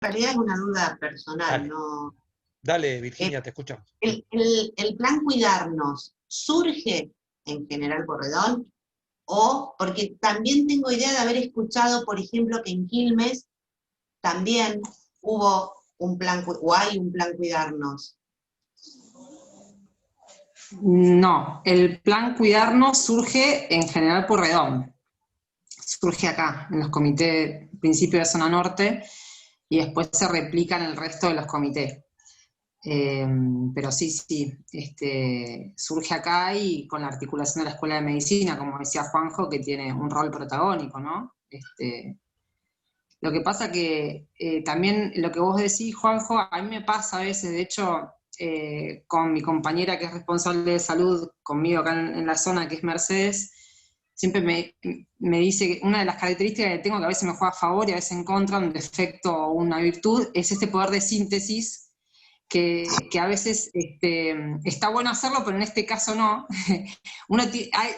realidad es una duda personal, Dale, no. dale, Eh, Virginia, te escuchamos. el plan Cuidarnos surge en General Porredón, o porque también tengo idea de haber escuchado, por ejemplo, que en Quilmes también hubo un plan, o hay un plan Cuidarnos. No, el plan Cuidarnos surge en General Pueyrredón. Surge acá, en los comités, principio de zona norte, y después se replica en el resto de los comités. Pero sí, surge acá y con la articulación de la Escuela de Medicina, como decía Juanjo, que tiene un rol protagónico, ¿no? Lo que pasa que también lo que vos decís, Juanjo, a mí me pasa a veces, de hecho, con mi compañera que es responsable de salud conmigo acá en la zona, que es Mercedes, siempre me dice que una de las características que tengo, que a veces me juega a favor y a veces en contra, un defecto o una virtud, es este poder de síntesis que a veces está bueno hacerlo, pero en este caso no.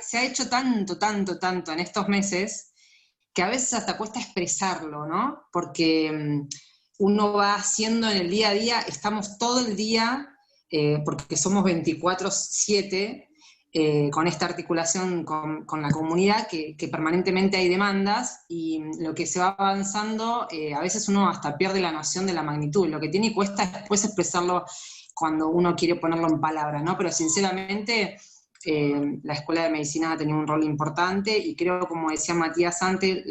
Se ha hecho tanto en estos meses, que a veces hasta cuesta expresarlo, ¿no? Porque uno va haciendo en el día a día, estamos todo el día, porque somos 24/7, con esta articulación con la comunidad, que permanentemente hay demandas, y lo que se va avanzando, a veces uno hasta pierde la noción de la magnitud, lo que tiene y cuesta después expresarlo cuando uno quiere ponerlo en palabras, ¿no? Pero sinceramente, la Escuela de Medicina ha tenido un rol importante, y creo, como decía Matías antes,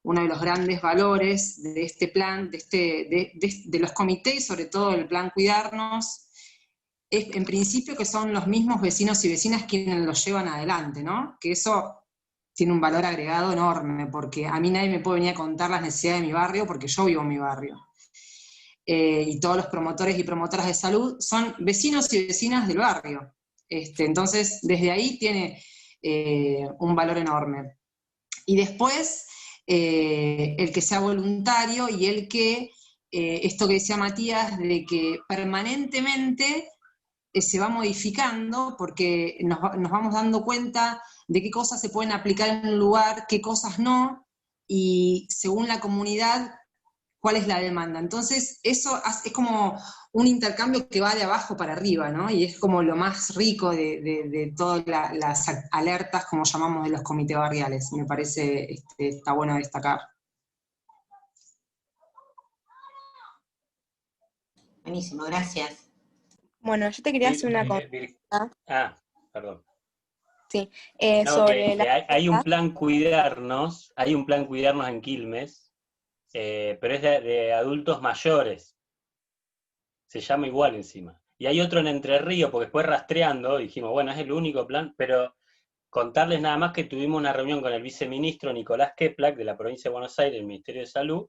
uno de los grandes valores de este plan, de los comités, sobre todo el plan Cuidarnos, es en principio que son los mismos vecinos y vecinas quienes lo llevan adelante, ¿no? Que eso tiene un valor agregado enorme, porque a mí nadie me puede venir a contar las necesidades de mi barrio, porque yo vivo en mi barrio. Y todos los promotores y promotoras de salud son vecinos y vecinas del barrio. Entonces, desde ahí tiene un valor enorme. Y después, el que sea voluntario y el que, esto que decía Matías, de que permanentemente se va modificando, porque nos vamos dando cuenta de qué cosas se pueden aplicar en un lugar, qué cosas no, y según la comunidad, cuál es la demanda. Entonces, eso es como un intercambio que va de abajo para arriba, ¿no? Y es como lo más rico de todas las alertas, como llamamos, de los comités barriales. Me parece, está bueno destacar. Buenísimo, gracias. Bueno, yo te quería hacer una consulta. Perdón. Sí, No, sobre que hay un plan Cuidarnos en Quilmes, pero es de adultos mayores. Se llama igual encima. Y hay otro en Entre Ríos, porque después rastreando dijimos, bueno, es el único plan, pero contarles nada más que tuvimos una reunión con el viceministro Nicolás Keplak de la provincia de Buenos Aires, del Ministerio de Salud,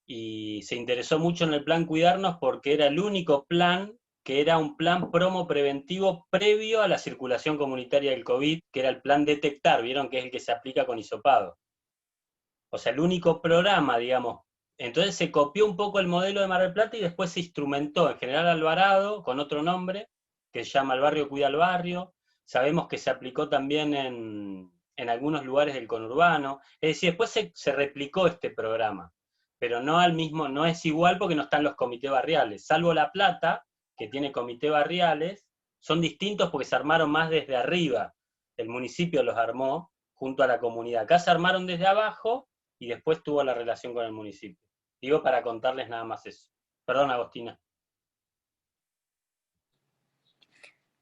y se interesó mucho en el plan Cuidarnos porque era el único plan que era un plan promo preventivo previo a la circulación comunitaria del COVID, que era el plan Detectar, vieron que es el que se aplica con hisopado. O sea, el único programa, digamos. Entonces se copió un poco el modelo de Mar del Plata y después se instrumentó en General Alvarado con otro nombre, que se llama El Barrio Cuida al Barrio. Sabemos que se aplicó también en algunos lugares del conurbano. Es decir, después se replicó este programa, pero no es igual porque no están los comités barriales, salvo La Plata, que tiene comités barriales, son distintos porque se armaron más desde arriba. El municipio los armó junto a la comunidad. Acá se armaron desde abajo y después tuvo la relación con el municipio. Digo para contarles nada más eso. Perdón, Agostina.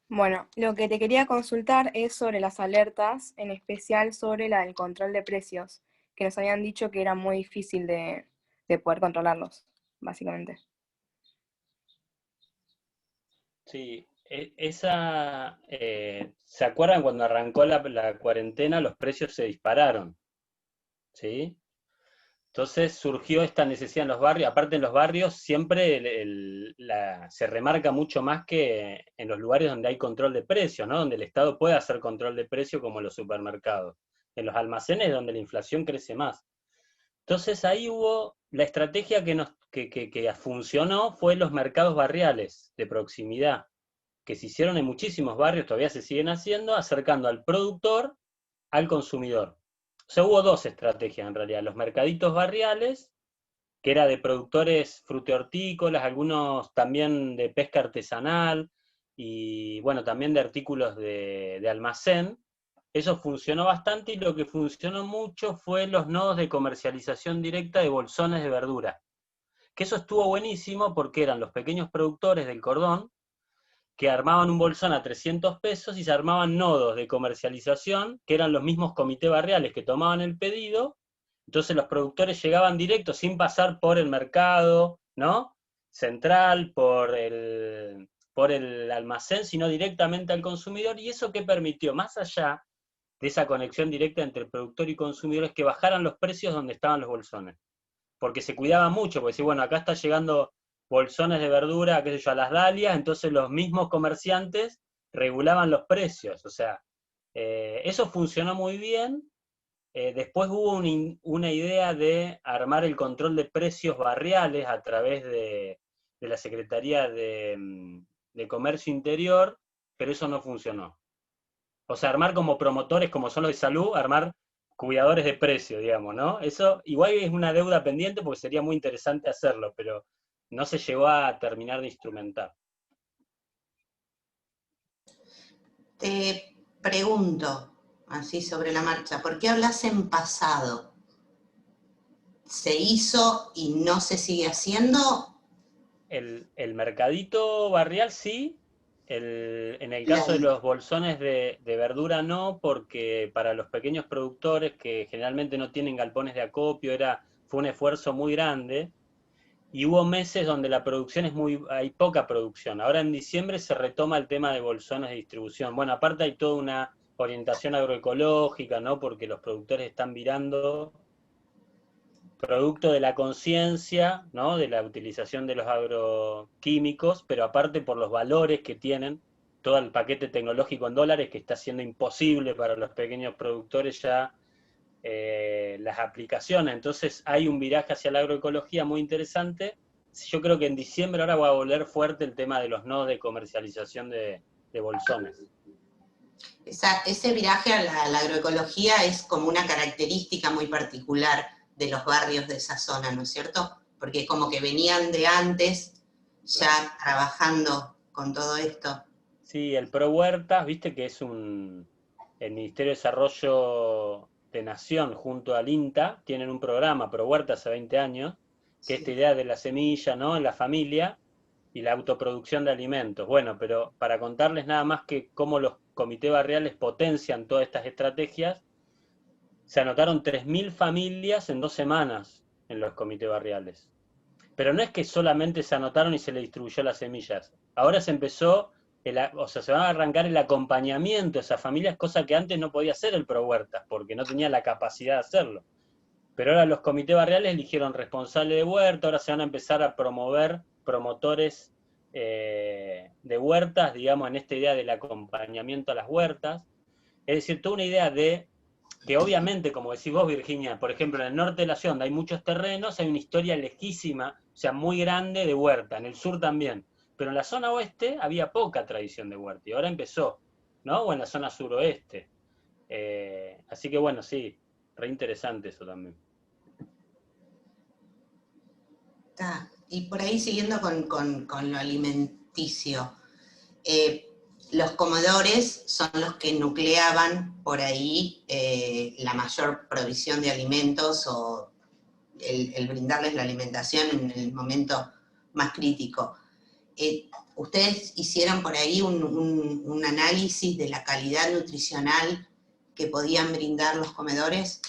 Bueno, lo que te quería consultar es sobre las alertas, en especial sobre la del control de precios, que nos habían dicho que era muy difícil de poder controlarlos, básicamente. Sí, ¿se acuerdan cuando arrancó la cuarentena? Los precios se dispararon, ¿sí? Entonces surgió esta necesidad en los barrios. Aparte, en los barrios siempre se remarca mucho más que en los lugares donde hay control de precios, ¿no? Donde el Estado puede hacer control de precios, como en los supermercados. En los almacenes donde la inflación crece más. Entonces ahí hubo la estrategia que funcionó, fue los mercados barriales de proximidad, que se hicieron en muchísimos barrios, todavía se siguen haciendo, acercando al productor al consumidor. O sea, hubo dos estrategias en realidad, los mercaditos barriales que era de productores frutícolas, algunos también de pesca artesanal, y bueno, también de artículos de almacén. Eso funcionó bastante, y lo que funcionó mucho fue los nodos de comercialización directa de bolsones de verdura. Que eso estuvo buenísimo porque eran los pequeños productores del cordón que armaban un bolsón a 300 pesos y se armaban nodos de comercialización, que eran los mismos comités barriales que tomaban el pedido. Entonces los productores llegaban directos sin pasar por el mercado, ¿no? Central, por el almacén, sino directamente al consumidor. ¿Y eso qué permitió? Más allá de esa conexión directa entre el productor y consumidor, es que bajaran los precios donde estaban los bolsones. Porque se cuidaba mucho, porque si bueno, acá está llegando bolsones de verdura, qué sé yo, a las dalias, entonces los mismos comerciantes regulaban los precios. O sea, eso funcionó muy bien. Después hubo una idea de armar el control de precios barriales a través de la Secretaría de Comercio Interior, pero eso no funcionó. O sea, armar como promotores, como son los de salud, armar cuidadores de precio, digamos, ¿no? Eso igual es una deuda pendiente porque sería muy interesante hacerlo, pero no se llegó a terminar de instrumentar. Te pregunto, así sobre la marcha, ¿por qué hablas en pasado? ¿Se hizo y no se sigue haciendo? El mercadito barrial sí, en el caso de los bolsones de verdura no, porque para los pequeños productores que generalmente no tienen galpones de acopio, fue un esfuerzo muy grande, y hubo meses donde la producción hay poca producción. Ahora en diciembre se retoma el tema de bolsones de distribución. Bueno, aparte hay toda una orientación agroecológica, ¿no? Porque los productores están virando producto de la conciencia, ¿no? De la utilización de los agroquímicos, pero aparte por los valores que tienen, todo el paquete tecnológico en dólares que está haciendo imposible para los pequeños productores ya las aplicaciones. Entonces hay un viraje hacia la agroecología muy interesante. Yo creo que en diciembre ahora va a volver fuerte el tema de los nodos de comercialización de bolsones. Ese viraje a la agroecología es como una característica muy particular de los barrios de esa zona, ¿no es cierto? Porque como que venían de antes ya trabajando con todo esto. Sí, el Pro Huertas, viste que es el Ministerio de Desarrollo de Nación junto al INTA, tienen un programa Pro Huertas hace 20 años, que es esta idea de la semilla, ¿no? En la familia y la autoproducción de alimentos. Bueno, pero para contarles nada más que cómo los comités barriales potencian todas estas estrategias, se anotaron 3.000 familias en 2 semanas en los comités barriales. Pero no es que solamente se anotaron y se le distribuyó las semillas. Ahora se empezó, se va a arrancar el acompañamiento de esas familias, cosa que antes no podía hacer el Pro Huertas, porque no tenía la capacidad de hacerlo. Pero ahora los comités barriales eligieron responsable de huerta, ahora se van a empezar a promover promotores de huertas, digamos, en esta idea del acompañamiento a las huertas. Es decir, toda una idea de que obviamente, como decís vos, Virginia, por ejemplo, en el norte de la ciudad hay muchos terrenos, hay una historia lejísima, o sea, muy grande de huerta, en el sur también. Pero en la zona oeste había poca tradición de huerta, y ahora empezó, ¿no? O en la zona suroeste. Así que bueno, sí, re interesante eso también. Y por ahí siguiendo con lo alimenticio, los comedores son los que nucleaban por ahí la mayor provisión de alimentos o el brindarles la alimentación en el momento más crítico. ¿Ustedes hicieron por ahí un análisis de la calidad nutricional que podían brindar los comedores?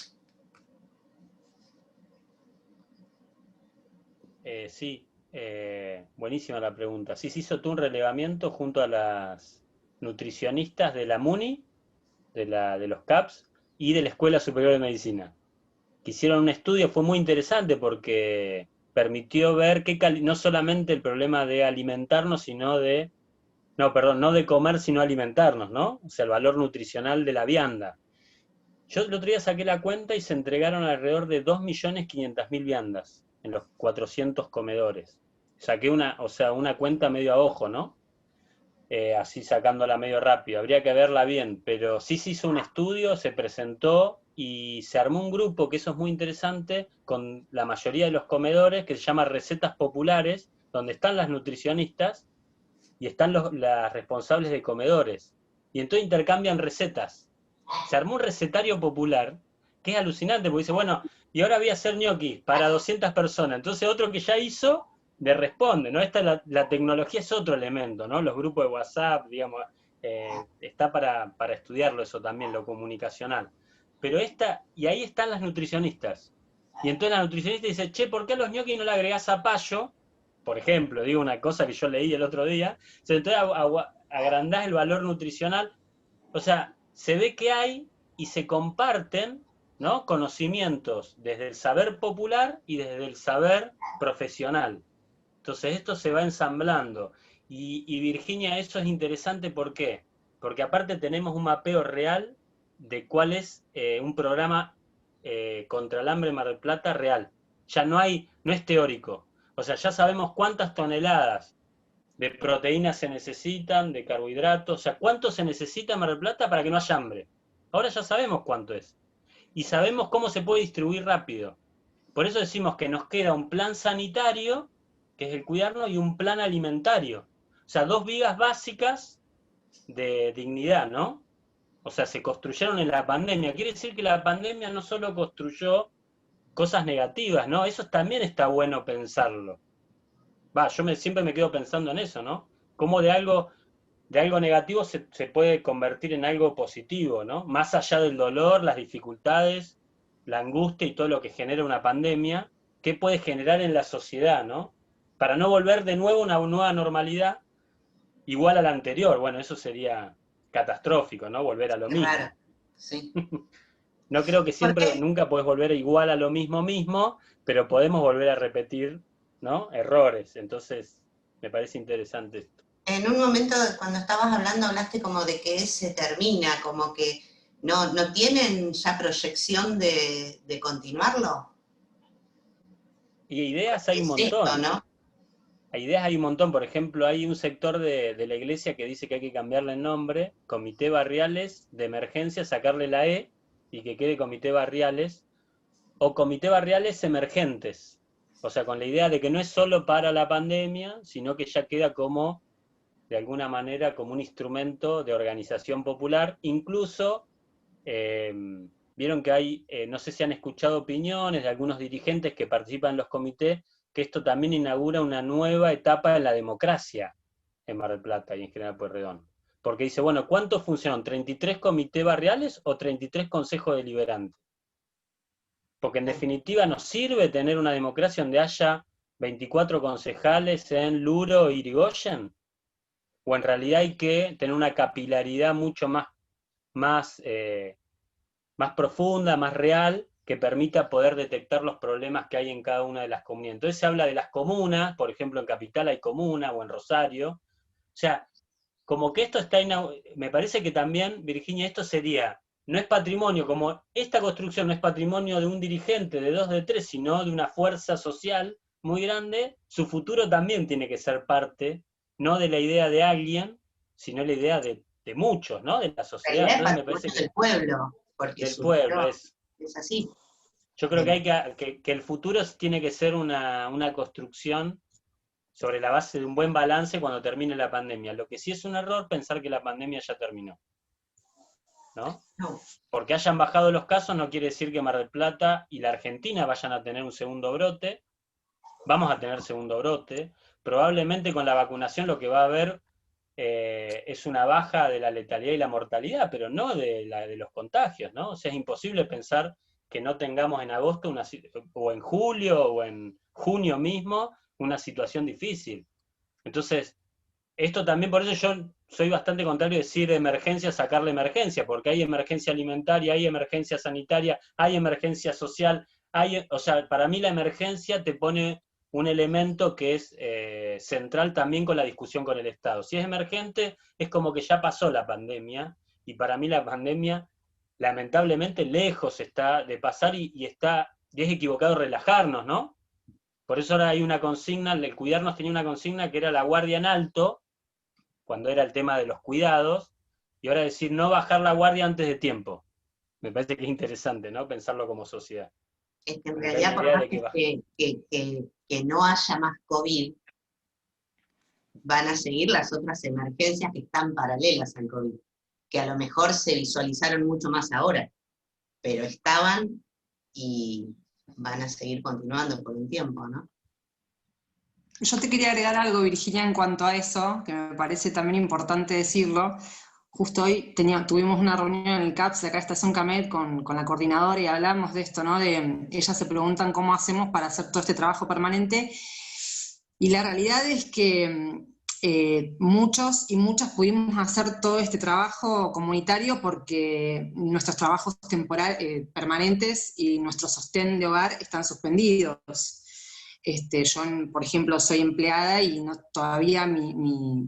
Sí, buenísima la pregunta. Sí, se hizo todo un relevamiento junto a las nutricionistas de la MUNI, de los CAPS y de la Escuela Superior de Medicina. Que hicieron un estudio, fue muy interesante porque permitió ver no solamente el problema de alimentarnos, no de comer, sino alimentarnos, ¿no? O sea, el valor nutricional de la vianda. Yo el otro día saqué la cuenta y se entregaron alrededor de 2.500.000 viandas en los 400 comedores. Saqué una cuenta medio a ojo, ¿no? Así sacándola medio rápido. Habría que verla bien, pero sí se hizo un estudio, se presentó y se armó un grupo, que eso es muy interesante, con la mayoría de los comedores, que se llama Recetas Populares, donde están las nutricionistas y están las responsables de comedores. Y entonces intercambian recetas. Se armó un recetario popular, que es alucinante, porque dice, bueno, y ahora voy a hacer ñoquis para 200 personas. Entonces otro que ya hizo, le responde, ¿no? La tecnología es otro elemento, ¿no? Los grupos de WhatsApp, digamos, está para estudiarlo eso también, lo comunicacional. Pero y ahí están las nutricionistas. Y entonces la nutricionista dice, che, ¿por qué a los ñoquis no le agregás zapallo? Por ejemplo, digo una cosa que yo leí el otro día. Entonces agrandás el valor nutricional. O sea, se ve que hay y se comparten, ¿no?, conocimientos desde el saber popular y desde el saber profesional. Entonces esto se va ensamblando. Y Virginia, eso es interesante, ¿por qué? Porque aparte tenemos un mapeo real de cuál es un programa contra el hambre en Mar del Plata real. Ya no es teórico. O sea, ya sabemos cuántas toneladas de proteínas se necesitan, de carbohidratos, o sea, cuánto se necesita en Mar del Plata para que no haya hambre. Ahora ya sabemos cuánto es. Y sabemos cómo se puede distribuir rápido. Por eso decimos que nos queda un plan sanitario, que es el cuidarnos, y un plan alimentario. O sea, 2 vigas básicas de dignidad, ¿no? O sea, se construyeron en la pandemia. Quiere decir que la pandemia no solo construyó cosas negativas, ¿no? Eso también está bueno pensarlo. Siempre me quedo pensando en eso, ¿no? Cómo de algo negativo se puede convertir en algo positivo, ¿no? Más allá del dolor, las dificultades, la angustia y todo lo que genera una pandemia, ¿qué puede generar en la sociedad, ¿no? Para no volver de nuevo a una nueva normalidad igual a la anterior. Bueno, eso sería catastrófico, ¿no? Volver a lo mismo. Claro, sí. No creo que nunca podés volver igual a lo mismo, pero podemos volver a repetir, ¿no?, errores. Entonces, me parece interesante esto. En un momento, cuando estabas hablando, hablaste como de que se termina, como que no tienen ya proyección de continuarlo. Y ideas hay un montón. Esto, ¿no? Ideas hay un montón. Por ejemplo, hay un sector de la iglesia que dice que hay que cambiarle el nombre, Comité Barriales de Emergencia, sacarle la E y que quede Comité Barriales, o Comité Barriales Emergentes. O sea, con la idea de que no es solo para la pandemia, sino que ya queda como, de alguna manera, como un instrumento de organización popular. Incluso, vieron que hay, no sé si han escuchado opiniones de algunos dirigentes que participan en los comités, que esto también inaugura una nueva etapa en la democracia en Mar del Plata y en General Pueyrredón. Porque dice, bueno, ¿cuántos funcionan? ¿33 comités barriales o 33 consejos deliberantes? Porque en definitiva nos sirve tener una democracia donde haya 24 concejales en Luro e Irigoyen, o en realidad hay que tener una capilaridad mucho más profunda, más real, que permita poder detectar los problemas que hay en cada una de las comunidades. Entonces se habla de las comunas, por ejemplo en Capital hay comuna, o en Rosario. O sea, como que esto me parece que también, Virginia, esto sería, no es patrimonio, como esta construcción no es patrimonio de un dirigente, de 2, de 3, sino de una fuerza social muy grande, su futuro también tiene que ser parte, no de la idea de alguien, sino la idea de muchos, ¿no? De la sociedad. La idea Entonces es me parece que del pueblo, porque del pueblo es así. Yo creo que hay que el futuro tiene que ser una construcción sobre la base de un buen balance cuando termine la pandemia. Lo que sí es un error pensar que la pandemia ya terminó, ¿no? No. Porque hayan bajado los casos no quiere decir que Mar del Plata y la Argentina vayan a tener un segundo brote. Vamos a tener segundo brote. Probablemente con la vacunación lo que va a haber es una baja de la letalidad y la mortalidad, pero no de los contagios, ¿no? O sea, es imposible pensar que no tengamos en agosto o en julio o en junio mismo una situación difícil. Entonces, esto también, por eso yo soy bastante contrario de decir emergencia, sacarle emergencia, porque hay emergencia alimentaria, hay emergencia sanitaria, hay emergencia social, o sea, para mí la emergencia te pone un elemento que es central también con la discusión con el Estado. Si es emergente, es como que ya pasó la pandemia, y para mí la pandemia lamentablemente lejos está de pasar y es equivocado relajarnos, ¿no? Por eso ahora hay una consigna, el cuidarnos tenía una consigna que era la guardia en alto, cuando era el tema de los cuidados, y ahora decir no bajar la guardia antes de tiempo. Me parece que es interesante, ¿no? Pensarlo como sociedad. Es que en Porque hay realidad, una por idea más de que va. que no haya más COVID, van a seguir las otras emergencias que están paralelas al COVID, que a lo mejor se visualizaron mucho más ahora, pero estaban y van a seguir continuando por un tiempo, ¿no? Yo te quería agregar algo, Virginia, en cuanto a eso, que me parece también importante decirlo. Justo hoy tuvimos una reunión en el CAPS de acá Estación Camet con la coordinadora y hablamos de esto, ¿no? Ellas se preguntan cómo hacemos para hacer todo este trabajo permanente, y la realidad es que muchos y muchas pudimos hacer todo este trabajo comunitario porque nuestros trabajos permanentes y nuestro sostén de hogar están suspendidos. Yo, por ejemplo, soy empleada y todavía mi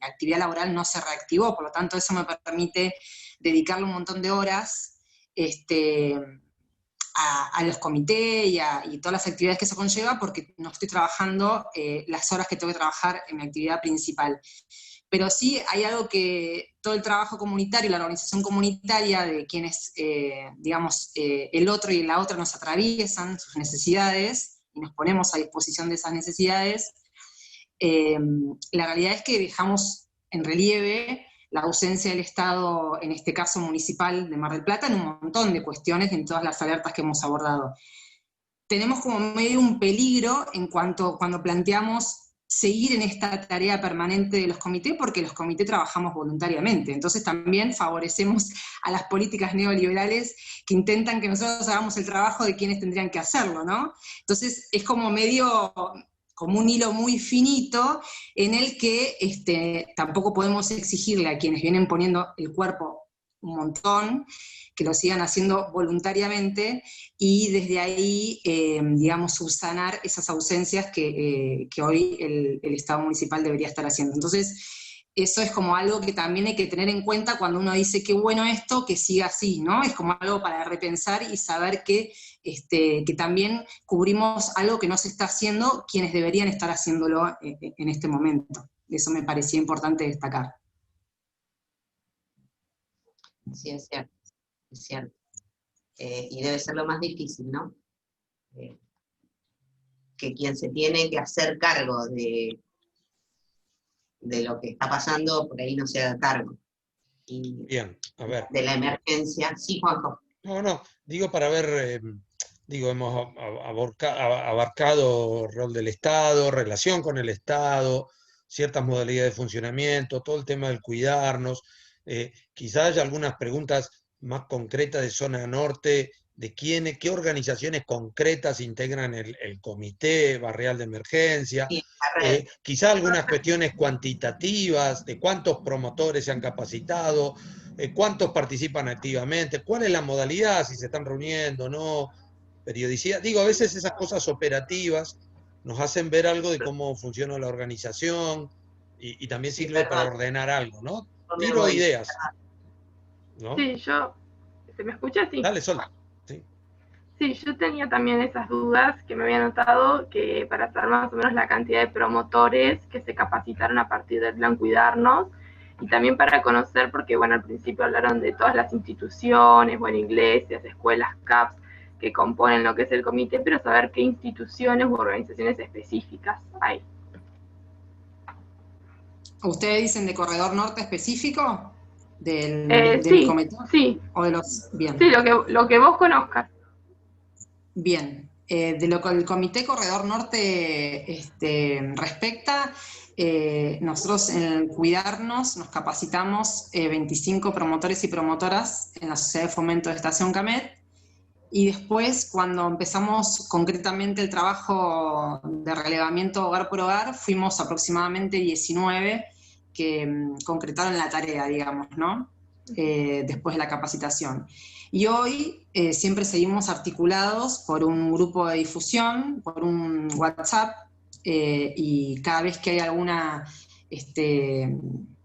actividad laboral no se reactivó, por lo tanto eso me permite dedicarle un montón de horas a los comités y todas las actividades que eso conlleva, porque no estoy trabajando las horas que tengo que trabajar en mi actividad principal. Pero sí hay algo que todo el trabajo comunitario, la organización comunitaria de quienes, el otro y la otra nos atraviesan sus necesidades, y nos ponemos a disposición de esas necesidades, la realidad es que dejamos en relieve la ausencia del Estado, en este caso municipal de Mar del Plata, en un montón de cuestiones, en todas las alertas que hemos abordado. Tenemos como medio un peligro cuando planteamos seguir en esta tarea permanente de los comités, porque los comités trabajamos voluntariamente, entonces también favorecemos a las políticas neoliberales que intentan que nosotros hagamos el trabajo de quienes tendrían que hacerlo, ¿no? Entonces es como un hilo muy finito en el que tampoco podemos exigirle a quienes vienen poniendo el cuerpo un montón, que lo sigan haciendo voluntariamente, y desde ahí, subsanar esas ausencias que hoy el Estado municipal debería estar haciendo. Entonces, eso es como algo que también hay que tener en cuenta cuando uno dice qué bueno esto, que siga así, ¿no? Es como algo para repensar y saber que también cubrimos algo que no se está haciendo quienes deberían estar haciéndolo en este momento. Eso me parecía importante destacar. Sí, es cierto, es cierto. Y debe ser lo más difícil, ¿no? Que quien se tiene que hacer cargo de lo que está pasando, por ahí no se haga cargo. Y Bien, a ver. de la emergencia. Sí, Juanjo. No, digo para ver, hemos abarcado el rol del Estado, relación con el Estado, ciertas modalidades de funcionamiento, todo el tema del cuidarnos. Quizás haya algunas preguntas más concretas de zona norte, de qué organizaciones concretas integran el Comité Barrial de Emergencia. Sí, la red. Quizás algunas cuestiones cuantitativas, de cuántos promotores se han capacitado, cuántos participan activamente, cuál es la modalidad, si se están reuniendo, no, periodicidad. Digo, a veces esas cosas operativas nos hacen ver algo de cómo funciona la organización y también sirve para ordenar algo, ¿no? Tiro ideas. ¿No? Sí, ¿se me escucha? Sí. Dale, Sol. Sí. Sí, yo tenía también esas dudas que me había notado, que para saber más o menos la cantidad de promotores que se capacitaron a partir del plan Cuidarnos, y también para conocer, porque bueno, al principio hablaron de todas las instituciones, bueno, iglesias, escuelas, CAPS, que componen lo que es el comité, pero saber qué instituciones u organizaciones específicas hay. ¿Ustedes dicen de Corredor Norte específico? ¿Del Sí, comité? sí. ¿O de los...? Bien. Sí, lo que vos conozcas. Bien. De lo que el Comité Corredor Norte respecta, nosotros en Cuidarnos nos capacitamos 25 promotores y promotoras en la Sociedad de Fomento de Estación Camet, y después, cuando empezamos concretamente el trabajo de relevamiento hogar por hogar, fuimos aproximadamente 19 que concretaron la tarea, digamos, ¿no? Después de la capacitación. Y hoy siempre seguimos articulados por un grupo de difusión, por un WhatsApp, y cada vez que hay alguna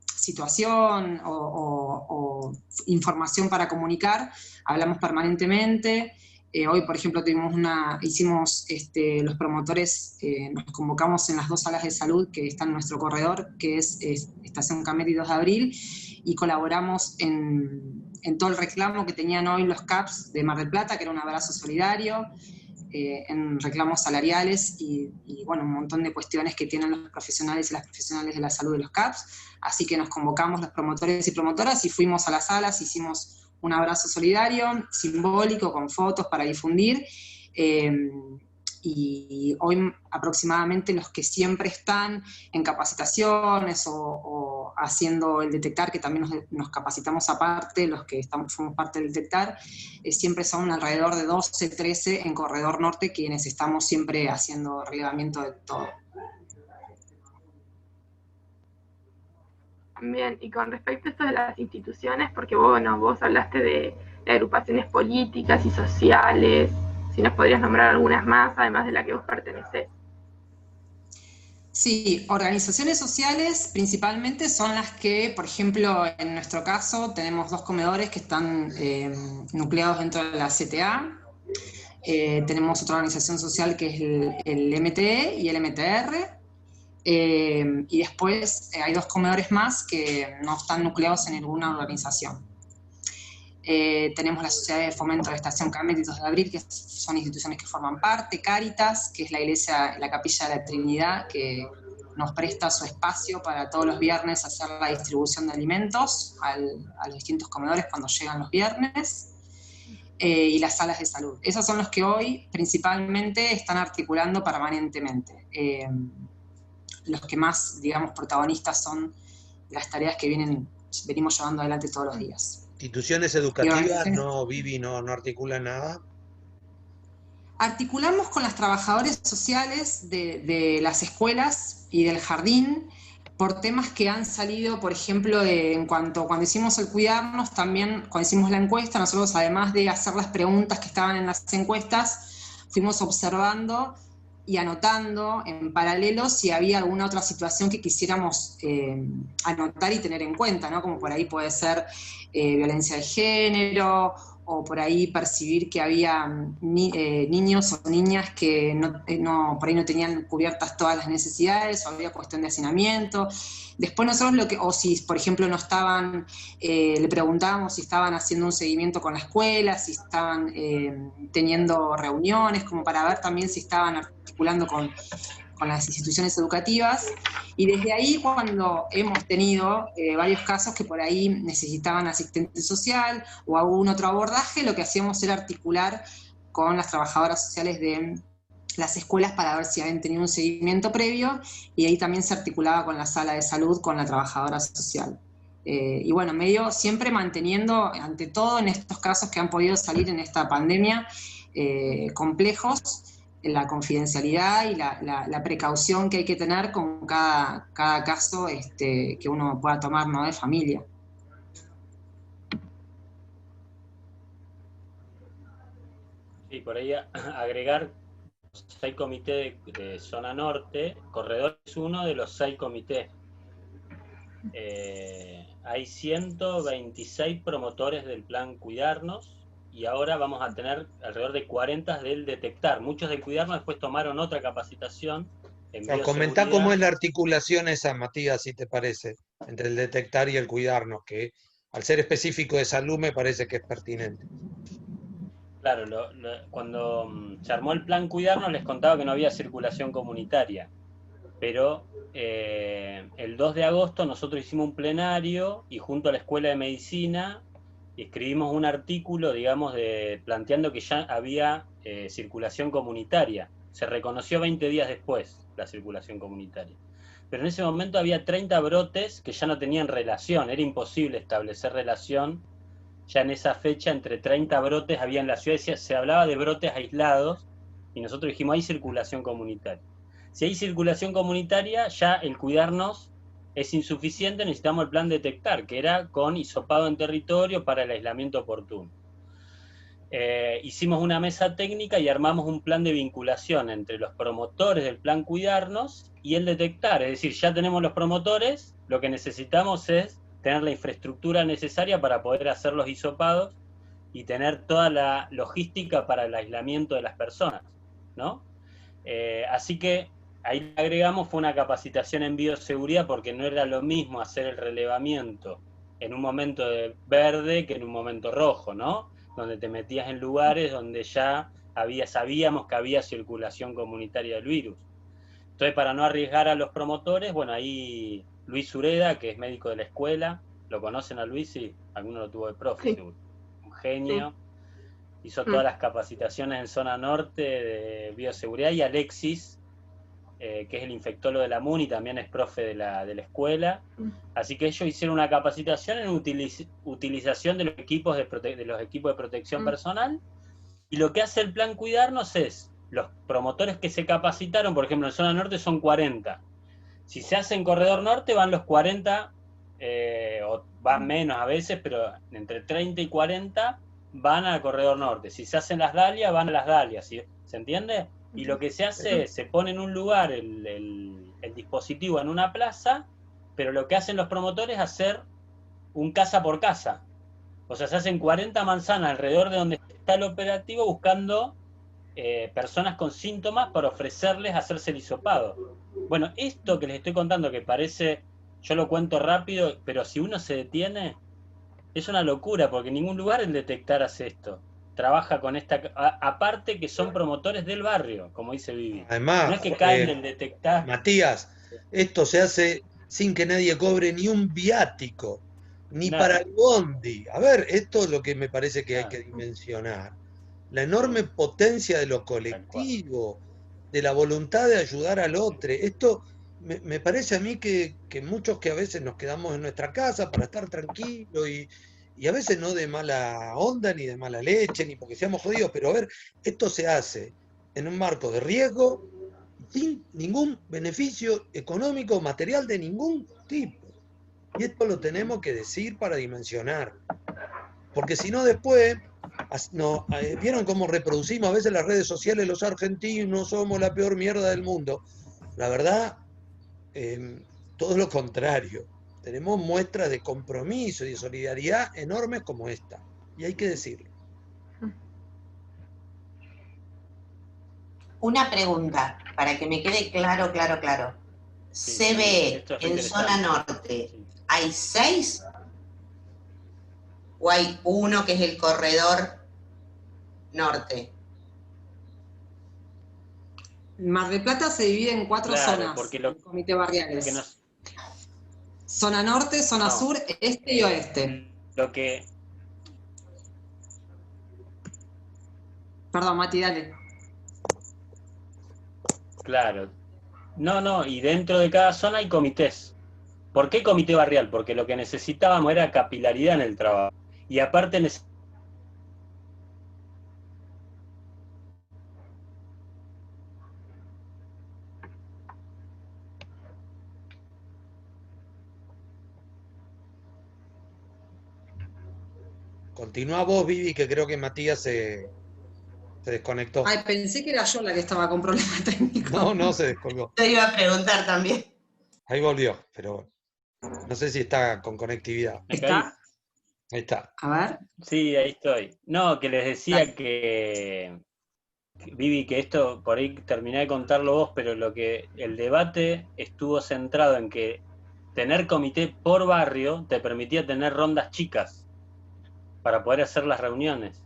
situación o información para comunicar, hablamos permanentemente. Hoy, por ejemplo, hicimos los promotores, nos convocamos en las 2 salas de salud que están en nuestro corredor, que es Estación Camet y 2 de abril, y colaboramos en todo el reclamo que tenían hoy los CAPS de Mar del Plata, que era un abrazo solidario, en reclamos salariales y bueno, un montón de cuestiones que tienen los profesionales y las profesionales de la salud de los CAPS. Así que nos convocamos los promotores y promotoras y fuimos a las salas, hicimos un abrazo solidario, simbólico, con fotos para difundir, y hoy aproximadamente los que siempre están en capacitaciones o haciendo el detectar, que también nos capacitamos aparte, los que formamos parte del detectar, siempre son alrededor de 12, 13 en Corredor Norte, quienes estamos siempre haciendo relevamiento de todo. Bien, y con respecto a esto de las instituciones, porque bueno, vos hablaste de agrupaciones políticas y sociales, si nos podrías nombrar algunas más, además de la que vos pertenecés. Sí, organizaciones sociales principalmente son las que, por ejemplo, en nuestro caso tenemos 2 comedores que están nucleados dentro de la CTA. Tenemos otra organización social que es el MTE y el MTR. Y después hay 2 comedores más que no están nucleados en ninguna organización. Tenemos la Sociedad de Fomento de la Estación Camet y 2 de abril, que son instituciones que forman parte, Cáritas, que es la iglesia, la Capilla de la Trinidad, que nos presta su espacio para todos los viernes hacer la distribución de alimentos a los distintos comedores cuando llegan los viernes, y las salas de salud. Esos son los que hoy principalmente están articulando permanentemente. Los que más, digamos, protagonistas son las tareas que venimos llevando adelante todos los días. ¿Instituciones educativas no, Vivi, no articulan nada? Articulamos con las trabajadoras sociales de las escuelas y del jardín por temas que han salido, por ejemplo, cuando hicimos el cuidarnos, también cuando hicimos la encuesta, nosotros además de hacer las preguntas que estaban en las encuestas, fuimos observando y anotando en paralelo si había alguna otra situación que quisiéramos anotar y tener en cuenta, ¿no? Como por ahí puede ser violencia de género, o por ahí percibir que había niños o niñas que por ahí no tenían cubiertas todas las necesidades, o había cuestión de hacinamiento. Después nosotros o si por ejemplo no estaban, le preguntábamos si estaban haciendo un seguimiento con la escuela, si estaban teniendo reuniones, como para ver también si estaban articulando con las instituciones educativas, y desde ahí cuando hemos tenido varios casos que por ahí necesitaban asistente social o algún otro abordaje, lo que hacíamos era articular con las trabajadoras sociales de las escuelas para ver si habían tenido un seguimiento previo, y ahí también se articulaba con la sala de salud, con la trabajadora social. Y bueno, medio siempre manteniendo, ante todo en estos casos que han podido salir en esta pandemia, complejos, la confidencialidad y la precaución que hay que tener con cada caso que uno pueda tomar, ¿no?, de familia. Sí, por ahí agregar, 6 comités de zona norte, Corredor es uno de los 6 comités. Hay 126 promotores del plan Cuidarnos, y ahora vamos a tener alrededor de 40 del detectar. Muchos del Cuidarnos después tomaron otra capacitación en bioseguridad. Comentá cómo es la articulación esa, Matías, si te parece, entre el detectar y el cuidarnos, que al ser específico de salud me parece que es pertinente. Claro, cuando se armó el plan Cuidarnos les contaba que no había circulación comunitaria, pero el 2 de agosto nosotros hicimos un plenario y junto a la Escuela de Medicina escribimos un artículo, digamos, planteando que ya había circulación comunitaria. Se reconoció 20 días después la circulación comunitaria. Pero en ese momento había 30 brotes que ya no tenían relación, era imposible establecer relación. Ya en esa fecha, entre 30 brotes había en la ciudad, se hablaba de brotes aislados, y nosotros dijimos, hay circulación comunitaria. Si hay circulación comunitaria, ya el Cuidarnos es insuficiente, necesitamos el plan detectar, que era con hisopado en territorio para el aislamiento oportuno. Hicimos una mesa técnica y armamos un plan de vinculación entre los promotores del plan Cuidarnos y el detectar, es decir, ya tenemos los promotores, lo que necesitamos es tener la infraestructura necesaria para poder hacer los hisopados y tener toda la logística para el aislamiento de las personas, ¿no? Así que ahí agregamos, fue una capacitación en bioseguridad, porque no era lo mismo hacer el relevamiento en un momento de verde que en un momento rojo, ¿no? Donde te metías en lugares donde ya sabíamos que había circulación comunitaria del virus. Entonces, para no arriesgar a los promotores, bueno, ahí Luis Sureda, que es médico de la escuela, ¿lo conocen a Luis? Sí, alguno lo tuvo de profe, Sí. seguro. Un genio. Sí. Hizo todas las capacitaciones en zona norte de bioseguridad, y Alexis, que es el infectólogo de la MUNI, también es profe de la escuela. Así que ellos hicieron una capacitación en utilización de los equipos de protección personal, y lo que hace el plan Cuidarnos es, los promotores que se capacitaron, por ejemplo, en zona norte son 40. Si se hace en corredor norte van los 40, o van menos a veces, pero entre 30 y 40 van al corredor norte. Si se hacen las dalias, van a las dalias, ¿sí? ¿Se entiende? Y lo que se hace es, se pone en un lugar el dispositivo en una plaza, pero lo que hacen los promotores es hacer un casa por casa. O sea, se hacen 40 manzanas alrededor de donde está el operativo, buscando personas con síntomas para ofrecerles hacerse el hisopado. Bueno, esto que les estoy contando, que parece, yo lo cuento rápido, pero si uno se detiene, es una locura, porque en ningún lugar el detectar hace esto. Trabaja con esta, aparte que son promotores del barrio, como dice Vivi. Además, no es que caen del detectar. Matías, esto se hace sin que nadie cobre ni un viático, ni Nada. para el bondi. A ver, esto es lo que me parece que hay que dimensionar. La enorme potencia de lo colectivo, de la voluntad de ayudar al otro. Esto me parece a mí que muchos que a veces nos quedamos en nuestra casa para estar tranquilos y a veces no de mala onda, ni de mala leche, ni porque seamos jodidos, pero a ver, esto se hace en un marco de riesgo, sin ningún beneficio económico o material de ningún tipo. Y esto lo tenemos que decir para dimensionar. Porque si no después, no, ¿vieron cómo reproducimos a veces las redes sociales los argentinos somos la peor mierda del mundo? La verdad, todo lo contrario. Tenemos muestras de compromiso y de solidaridad enormes como esta. Y hay que decirlo. Una pregunta, para que me quede claro. Se ve en zona norte, ¿hay 6? ¿O hay uno que es el corredor norte? Mar del Plata se divide en 4 zonas, porque el comité barriales. Zona norte, zona sur, este y oeste. Perdón, Mati, dale. Claro. No, y dentro de cada zona hay comités. ¿Por qué comité barrial? Porque lo que necesitábamos era capilaridad en el trabajo. Y aparte Continúa vos, Vivi, que creo que Matías se desconectó. Ay, pensé que era yo la que estaba con problemas técnicos. No, se descolgó. Te iba a preguntar también. Ahí volvió, pero no sé si está con conectividad. ¿Está? Ahí está. A ver. Sí, ahí estoy. No, que les decía que Vivi, que esto, por ahí terminé de contarlo vos, pero el debate estuvo centrado en que tener comité por barrio te permitía tener rondas chicas para poder hacer las reuniones.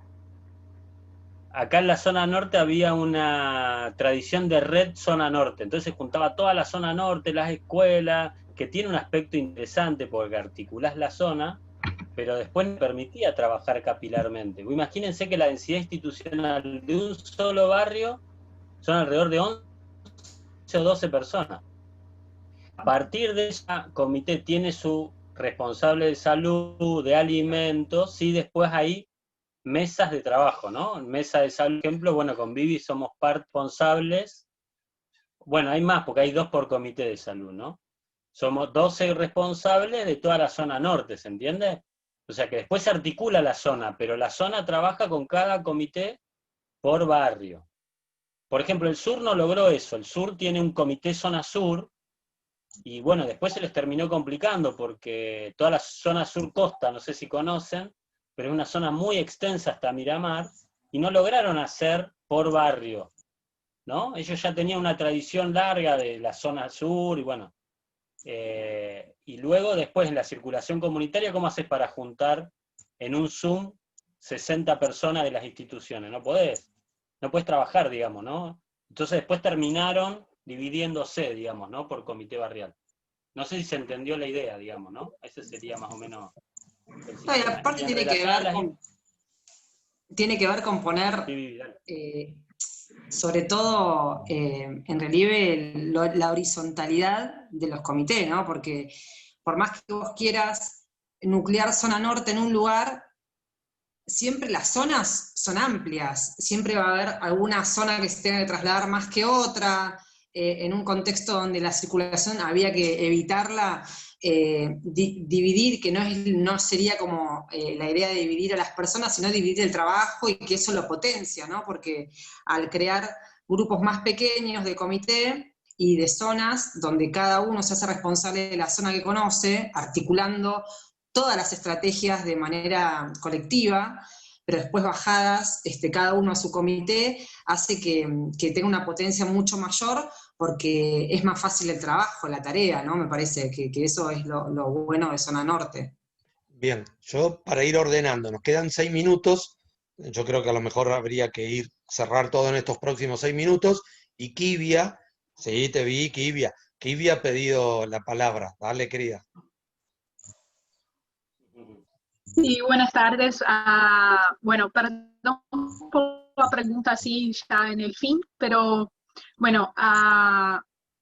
Acá en la zona norte había una tradición de red zona norte, entonces juntaba toda la zona norte, las escuelas, que tiene un aspecto interesante porque articulás la zona, pero después no permitía trabajar capilarmente. Imagínense que la densidad institucional de un solo barrio son alrededor de 11 o 12 personas. A partir de ese comité tiene su responsable de salud, de alimentos, y después hay mesas de trabajo, ¿no? Mesa de salud, por ejemplo, bueno, con Vivi somos responsables. Bueno, hay más, porque hay 2 por comité de salud, ¿no? Somos 12 responsables de toda la zona norte, ¿se entiende? O sea que después se articula la zona, pero la zona trabaja con cada comité por barrio. Por ejemplo, el sur no logró eso. El sur tiene un comité zona sur, y bueno, después se les terminó complicando, porque toda la zona sur costa, no sé si conocen, pero es una zona muy extensa hasta Miramar, y no lograron hacer por barrio, ¿no? Ellos ya tenían una tradición larga de la zona sur, y bueno, y luego después en la circulación comunitaria, ¿cómo haces para juntar en un Zoom 60 personas de las instituciones? No podés trabajar, digamos, ¿no? Entonces después terminaron dividiéndose, digamos, ¿no? Por comité barrial. No sé si se entendió la idea, digamos, ¿no? Ese sería más o menos el No, y sistema. aparte Y en tiene que relación a ver las... con poner, Sí, dale. sobre todo, en relieve la horizontalidad de los comités, ¿no? Porque por más que vos quieras nuclear zona norte en un lugar, siempre las zonas son amplias, siempre va a haber alguna zona que se tenga que trasladar más que otra, en un contexto donde la circulación había que evitarla, dividir, que no sería como la idea de dividir a las personas, sino dividir el trabajo y que eso lo potencia, ¿no? Porque al crear grupos más pequeños de comité y de zonas donde cada uno se hace responsable de la zona que conoce, articulando todas las estrategias de manera colectiva, pero después bajadas, cada uno a su comité, hace que tenga una potencia mucho mayor, porque es más fácil el trabajo, la tarea, ¿no? Me parece que eso es lo bueno de Zona Norte. Bien, yo para ir ordenando, nos quedan 6 minutos, yo creo que a lo mejor habría que cerrar todo en estos próximos 6 minutos, y Kivia, sí, te vi, Kivia ha pedido la palabra, dale, querida. Sí, buenas tardes. Bueno, perdón por la pregunta así ya en el fin, pero bueno,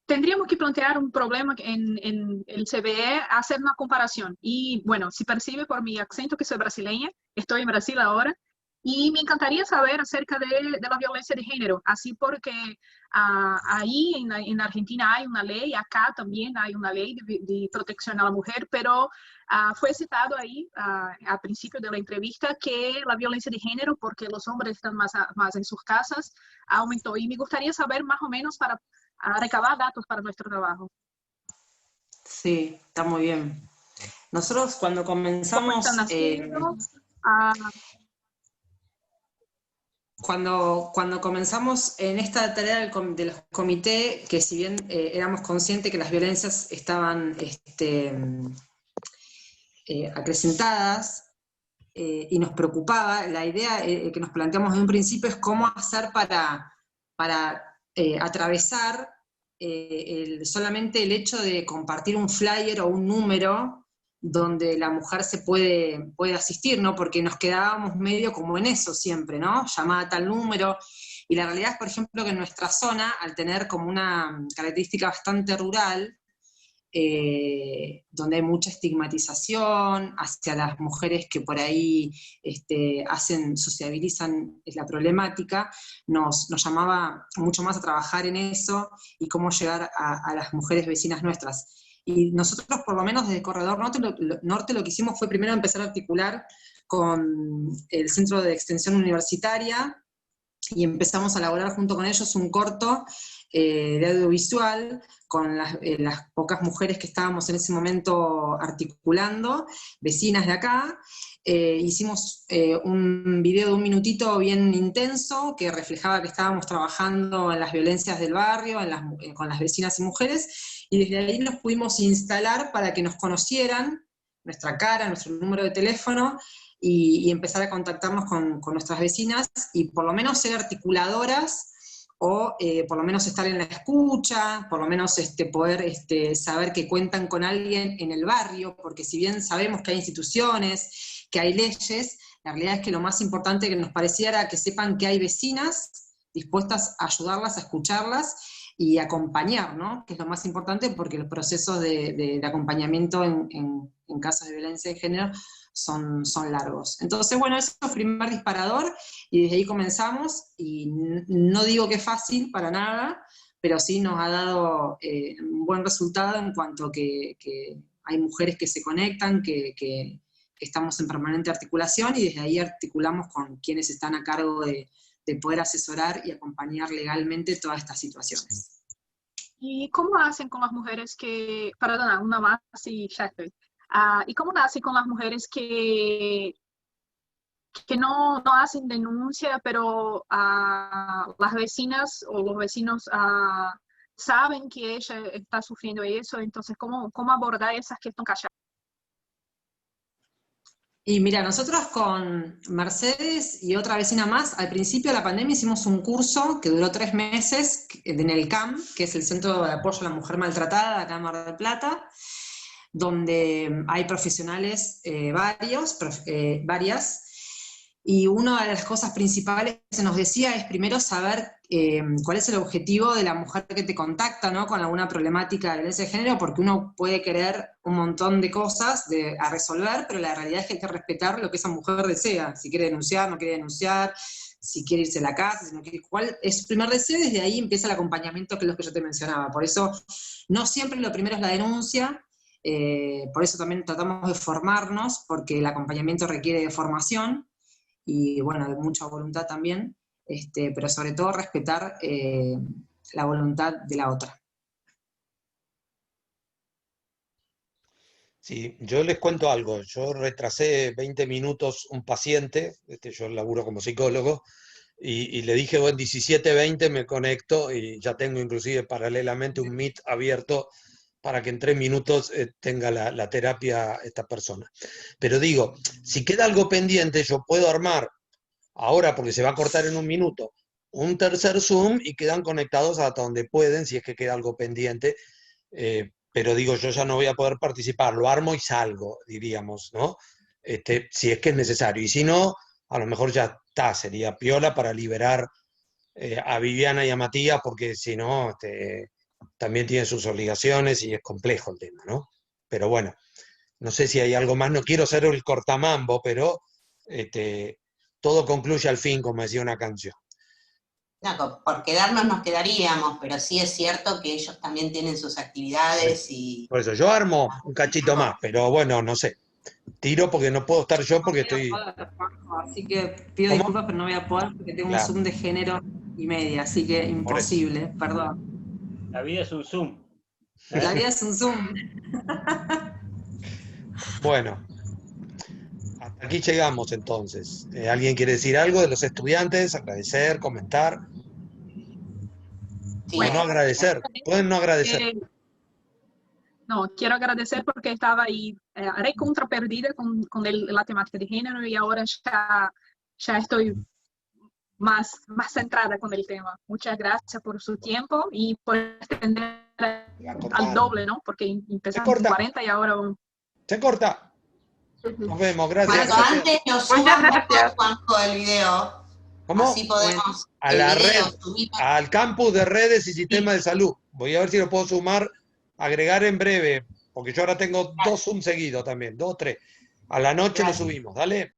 tendríamos que plantear un problema en el CBE, hacer una comparación. Y bueno, si percibe por mi acento que soy brasileña, estoy en Brasil ahora, y me encantaría saber acerca de la violencia de género, así porque ahí en Argentina hay una ley, acá también hay una ley de protección a la mujer, pero fue citado ahí al principio de la entrevista que la violencia de género, porque los hombres están más en sus casas, aumentó. Y me gustaría saber más o menos para recabar datos para nuestro trabajo. Sí, está muy bien. Nosotros cuando comenzamos... ¿Cómo están haciendo? Cuando comenzamos en esta tarea de los comités, que si bien éramos conscientes que las violencias estaban acrecentadas, y nos preocupaba, la idea que nos planteamos en un principio es cómo hacer para atravesar solamente el hecho de compartir un flyer o un número donde la mujer se puede asistir, ¿no? Porque nos quedábamos medio como en eso siempre, ¿no? Llamada a tal número. Y la realidad es, por ejemplo, que en nuestra zona, al tener como una característica bastante rural, donde hay mucha estigmatización hacia las mujeres que por ahí sociabilizan la problemática, nos llamaba mucho más a trabajar en eso y cómo llegar a las mujeres vecinas nuestras. Y nosotros, por lo menos desde Corredor Norte, lo que hicimos fue primero empezar a articular con el Centro de Extensión Universitaria, y empezamos a elaborar junto con ellos un corto de audiovisual con las pocas mujeres que estábamos en ese momento articulando, vecinas de acá. Hicimos un video de 1 minutito bien intenso que reflejaba que estábamos trabajando en las violencias del barrio, con las vecinas y mujeres, y desde ahí nos pudimos instalar para que nos conocieran, nuestra cara, nuestro número de teléfono, y empezar a contactarnos con nuestras vecinas y por lo menos ser articuladoras, o por lo menos estar en la escucha, por lo menos poder saber que cuentan con alguien en el barrio, porque si bien sabemos que hay instituciones, que hay leyes, la realidad es que lo más importante que nos parecía era que sepan que hay vecinas dispuestas a ayudarlas, a escucharlas y acompañar, ¿no? Que es lo más importante, porque los procesos de acompañamiento en casos de violencia de género son largos. Entonces, bueno, eso es el primer disparador, y desde ahí comenzamos, y no digo que es fácil para nada, pero sí nos ha dado un buen resultado en cuanto que hay mujeres que se conectan, que estamos en permanente articulación, y desde ahí articulamos con quienes están a cargo de poder asesorar y acompañar legalmente todas estas situaciones. ¿Y cómo hacen con las mujeres que, perdona, una más y ya estoy. ¿Y cómo hacen con las mujeres que que no hacen denuncia, pero las vecinas o los vecinos saben que ella está sufriendo eso, entonces, ¿cómo abordar esas que están calladas? Y mira, nosotros con Mercedes y otra vecina más, al principio de la pandemia hicimos un curso que duró 3 meses en el CAM, que es el Centro de Apoyo a la Mujer Maltratada de acá en Mar del Plata, donde hay profesionales varias, y una de las cosas principales que se nos decía es primero saber cuál es el objetivo de la mujer que te contacta, ¿no? Con alguna problemática de violencia de género, porque uno puede querer un montón de cosas a resolver, pero la realidad es que hay que respetar lo que esa mujer desea, si quiere denunciar, no quiere denunciar, si quiere irse a la casa, si no quiere, cuál es su primer deseo, y desde ahí empieza el acompañamiento, que es lo que yo te mencionaba. Por eso no siempre lo primero es la denuncia. Por eso también tratamos de formarnos, porque el acompañamiento requiere de formación y, bueno, de mucha voluntad también, pero sobre todo respetar la voluntad de la otra. Sí, yo les cuento algo. Yo retrasé 20 minutos un paciente, yo laburo como psicólogo, y le dije, bueno, 17:20 me conecto y ya tengo inclusive paralelamente un Meet abierto para que en 3 minutos tenga la terapia esta persona. Pero digo, si queda algo pendiente, yo puedo armar ahora, porque se va a cortar en 1 minuto, un tercer Zoom y quedan conectados hasta donde pueden, si es que queda algo pendiente. Pero digo, yo ya no voy a poder participar, lo armo y salgo, diríamos, ¿no? Si es que es necesario. Y si no, a lo mejor ya está, sería piola para liberar a Viviana y a Matías, porque si no, también tienen sus obligaciones y es complejo el tema, ¿no? Pero bueno, no sé si hay algo más, no quiero ser el cortamambo, pero todo concluye al fin, como decía una canción. No, por quedarnos nos quedaríamos, pero sí es cierto que ellos también tienen sus actividades y... Por eso, yo armo un cachito más, pero bueno, no sé. Tiro porque no puedo estar yo porque estoy... Así que pido ¿Cómo? disculpas, pero no voy a poder porque tengo Claro. un Zoom de género y media, así que imposible, perdón. La vida es un Zoom. La vida es un Zoom. Bueno, hasta aquí llegamos entonces. ¿Alguien quiere decir algo de los estudiantes? Agradecer, comentar. Sí, O no agradecer. Pueden no agradecer. No, quiero agradecer porque estaba ahí recontra perdida con la temática de género y ahora ya estoy más centrada con el tema. Muchas gracias por su tiempo y por extender al doble, ¿no? Porque empezamos en 40 y ahora... Se corta. Nos vemos, gracias. Cuanto antes nos suban, gracias. Juanjo, el video. ¿Cómo? Así podemos... A el la video red, subirlo. al campus de redes y sistemas de salud. Voy a ver si lo puedo sumar, agregar en breve, porque yo ahora tengo 2 Zoom seguidos también, 2 o 3. A la noche lo subimos, dale.